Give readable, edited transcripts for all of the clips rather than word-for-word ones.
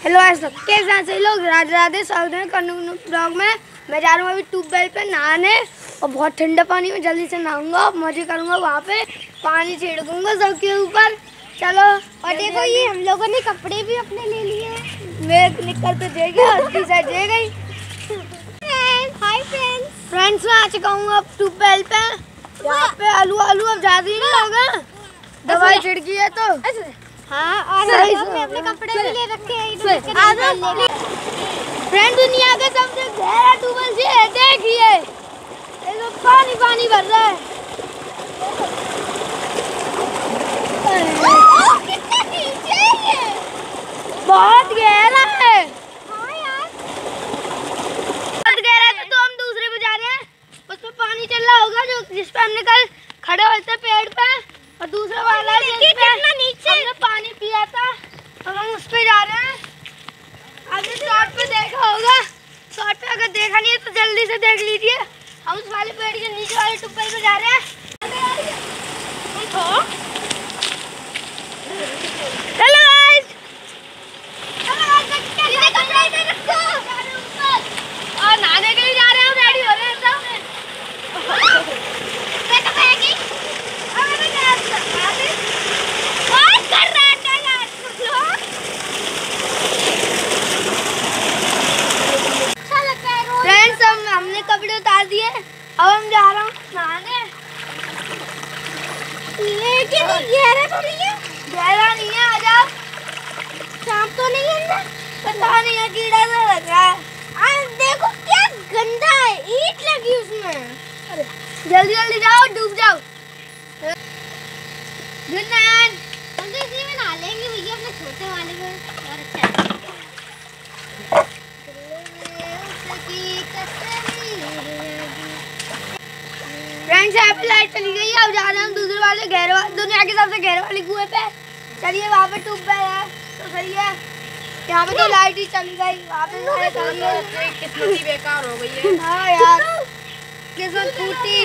Hello कैसे हैं सही लोग, राधे राधे। स्वागत है कानून ब्लॉग में। मैं जा रहा हूँ अभी ट्यूबवेल पे नहाने और बहुत ठंडा पानी में जल्दी से नहाऊंगा, मजे करूँगा। वहाँ पे पानी छिड़कूंगा सबके ऊपर। चलो। और देखो ये हम लोगों ने कपड़े भी अपने ले लिए हैं। मैं निकल तो दे गई और टी-शर्ट दे गई। हाय फ्रेंड्स मैं आ चुका हूँ अब ट्यूबवेल पे। यहाँ पे आलू अब ज़्यादा ही नहीं होगा, दवाई छिड़की है तो। हाँ, और हमने अपने कपड़े भी ले रखे हैं। फ्रेंड दुनिया के सबसे गहरा ट्यूबवेल से है, देखिए पानी पानी भर रहा है। कितना नीचे है ये, बहुत गहरा है। हाँ यार, बहुत गहरा है। तो हम दूसरे पे जा रहे हैं, उसमें पानी चल रहा होगा जो जिस पे हमने कल खड़े हुए थे पेड़ पे, और दूसरा वाला है कितना नीचे हमने पानी पिया था। अब हम उस पे जा रहे हैं। आपने शॉर्ट पे देखा होगा, शॉर्ट पे अगर देखा नहीं है तो जल्दी से देख लीजिए। हम उस वाले पेड़ के नीचे वाले ट्यूबवेल पे जा रहे हैं। हेलो गाइस, और नहाने के लिए जा रहे हैं, रेडी हो रहे हैं सब। फ्रेंड्स हमने कपड़े उतार दिए, अब हम जा रहा हूँ नहाने। लेकिन गहरा तो नहीं है, गहरा नहीं है। आ जाओ। सांप तो नहीं है अंदर, पता नहीं है, कीड़ा सा लग रहा है। देखो क्या गंदा है, ईंट लगी उसमें। अरे जल्दी जल्दी जाओ, डूब जाओ। Good night. हम तो इसी में नहा लेंगे भैया, अपने छोटे वाले में। और अच्छा फ्रेंड्स यहाँ पे लाइट चली गई है। अब जा रहे हैं हम दूसरे वाले गहरे वाले, दुनिया के सबसे गहरे वाले कुएं पे। चलिए, वहाँ पे ट्यूबवेल है तो सही है। यहाँ पे तो लाइट ही चली गई, वहाँ पे किस्मत बेकार हो गई है। हाँ यार, किस्मत टूटी।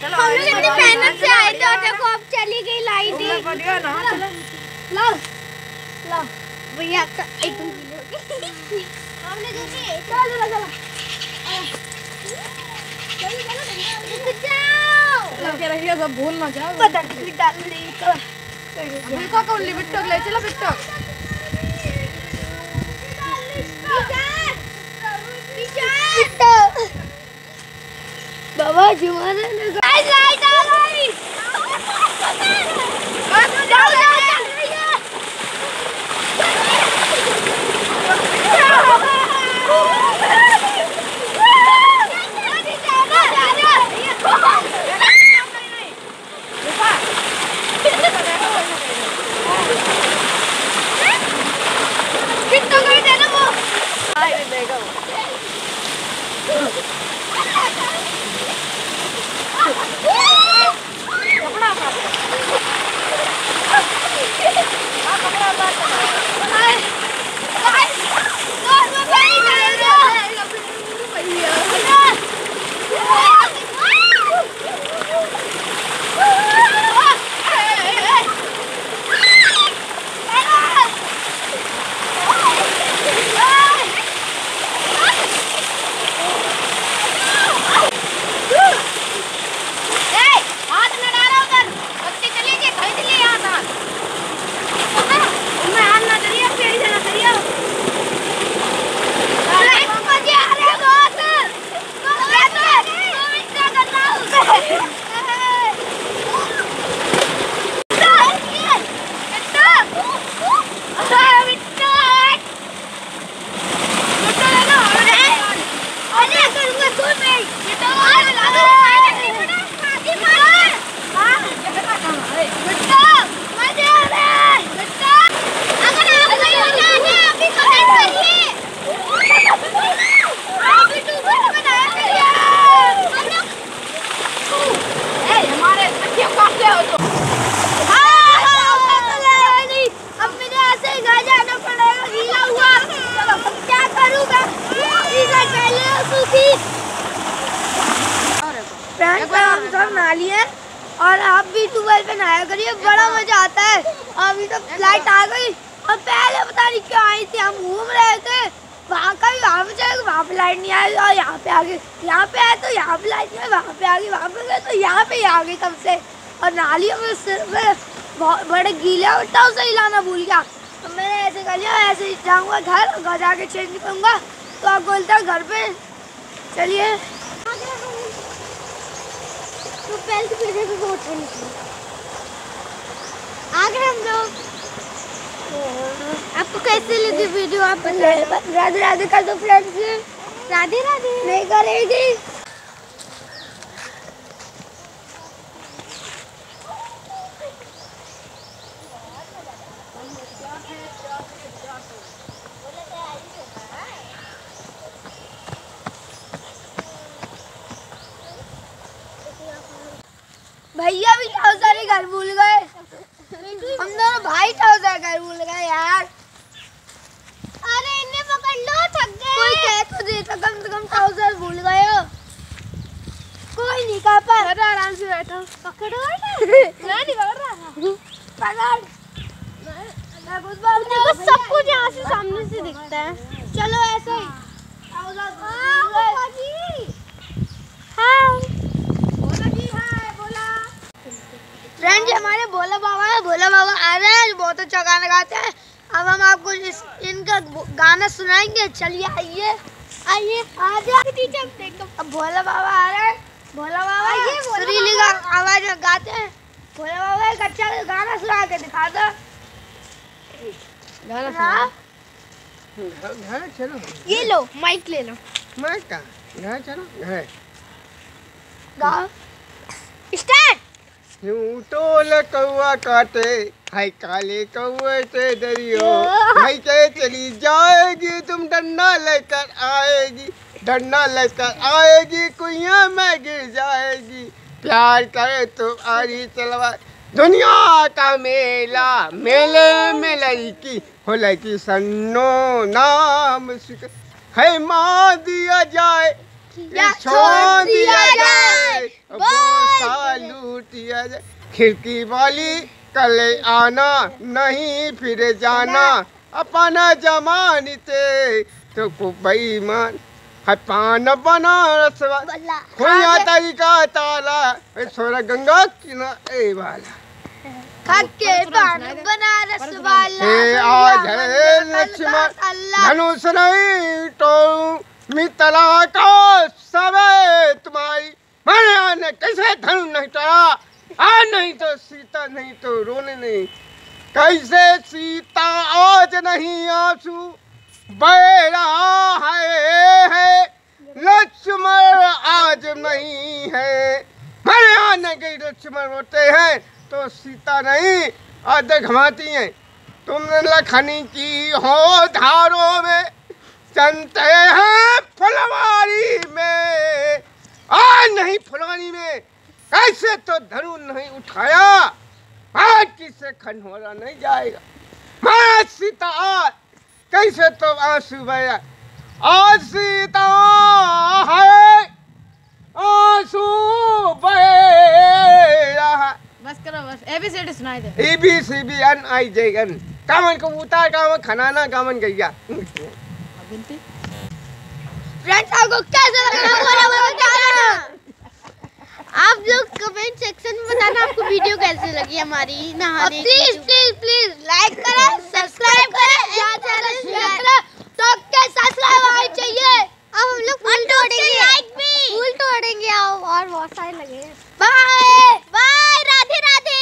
हम लोग इतनी मेहनत से आए थे और देखो अब चली गई लाइट ही। लो लो भैया एकदम हमने देखी। चलो चलो लगे रहिए, सब भूल ना जाओ। पता नहीं डाल ली तो बिल्का को लिपटक ले चला बिट्टक। बाबा जुमाने लाइट आ गई। कितना कर देना वो। आई देखो। हम सब नहा लिए और आप भी ट्यूबवेल पे नहाया करिए, बड़ा मजा आता है। अभी तो लाइट आ गई और पहले पता नहीं क्यों आई थी, हम घूम रहे थे, वहाँ का भी वहाँ पे चले, वहाँ पे लाइट नहीं आई और यहाँ पे आ गई, यहाँ पे आए तो यहाँ पे लाइट नहीं आई, वहाँ पे आ गई, वहाँ पे गए तो यहाँ पे आ गई तब से। और नालियों में सिर में बहुत बड़े गीले उठा, उसे हिलाना भूल गया। तो मैंने ऐसे कर लिया, ऐसे ही जाऊँगा घर जाके चेंज करूँगा। तो आप बोलता घर पे चलिए। तो पहले तो पीछे भी बहुत बनी थी। आ गए हम लोग। आपको कैसे लगी वीडियो आप बताइए। राधे राधे कर दो फ्रेंड्स। राधे राधे नहीं करेगी। भैया भी सारे घर भूल गए, हम दोनों भाई सारे घर भूल गए यार। अरे इन्हें पकड़ लो, थक गए। कोई कह तो देता, कम से कम ट्राउजर भूल गए हो। कोई नहीं कहा पर आराम से बैठो। पकड़ो ना। मैं नहीं पकड़ रहा था। पकड़। देखो सब कुछ यहाँ से सामने से दिखता है। चलो ऐसे ही। फ्रेंड्स हमारे भोला बाबा है, भोला बाबा आ रहे हैं, बहुत अच्छा गाना गाते हैं। अब हम आपको इनका गाना सुनाएंगे। चलिए आइए आइए आ जाए। अब भोला बाबा आ रहे हैं, भोला बाबा सुरीली आवाज में गाते हैं। भोला बाबा एक अच्छा गाना सुना के दिखा दो। गाना घर चलो। ये लो माइक ले लो। मैं कहाँ घर चलो घर। गाओ। स्टार्ट। यूं टोल कौआ काटे हाय काले कौए से डरियो, भाई के चली जाएगी तुम डंडा लेकर आएगी, डंडा लेकर आएगी कुइयां में गिर जाएगी। प्यार करे तो आरी चलवा दुनिया का मेला, मेले में लड़की हो लड़की सन्नो नाम है माँ दिया जाए या छोड़ दिया जाए, बोसा लूट दिया जाए। खिड़की वाली कल आना नहीं फिर जाना, अपना जमाने से तो को बेईमान है पान बनारस वाला खोया तरीका ताला सोरा गंगा किनारे वाला खक्के पान बनारस वाला। हे आज है लक्ष्मण धनुष नहीं तो मितला का सबे तुम्हारी मैंने आने कैसे धनुष नहीं टरा, आज नहीं तो सीता नहीं तो रोने नहीं, कैसे सीता आज नहीं आंसू बह रहा है लक्ष्मण आज नहीं है। मेरे आने के लक्ष्मण रोते हैं तो सीता नहीं आज घमाती हैं। तुमने लखनी की हो धारों में चलते हैं फुलवारी में, आज नहीं फुलवारी में कैसे तो धनुष नहीं उठाया, आज किसे खंडोरा नहीं जाएगा। मैं सीता आज कैसे तो आंसू बहा, आज सीता है आंसू बह रहा। बस करो बस, एबीसीडी सुनाई दे। ABCDNIJN कामन कबूतर कामन खनाना कामन गैया। गिनती फ्रेंड्स आपको कैसा लगा बोला बताना। आप लोग कमेंट सेक्शन में बताना आपको वीडियो कैसी लगी हमारी नहाने की। प्लीज प्लीज प्लीज लाइक करें, सब्सक्राइब करें, चैनल शेयर करें। तो के सब्सक्राइब आने चाहिए। अब हम लोग फूल तोड़ेंगे, लाइक भी फूल तोड़ेंगे और बहुत सारे लगे। Bye bye, Radhe Radhe.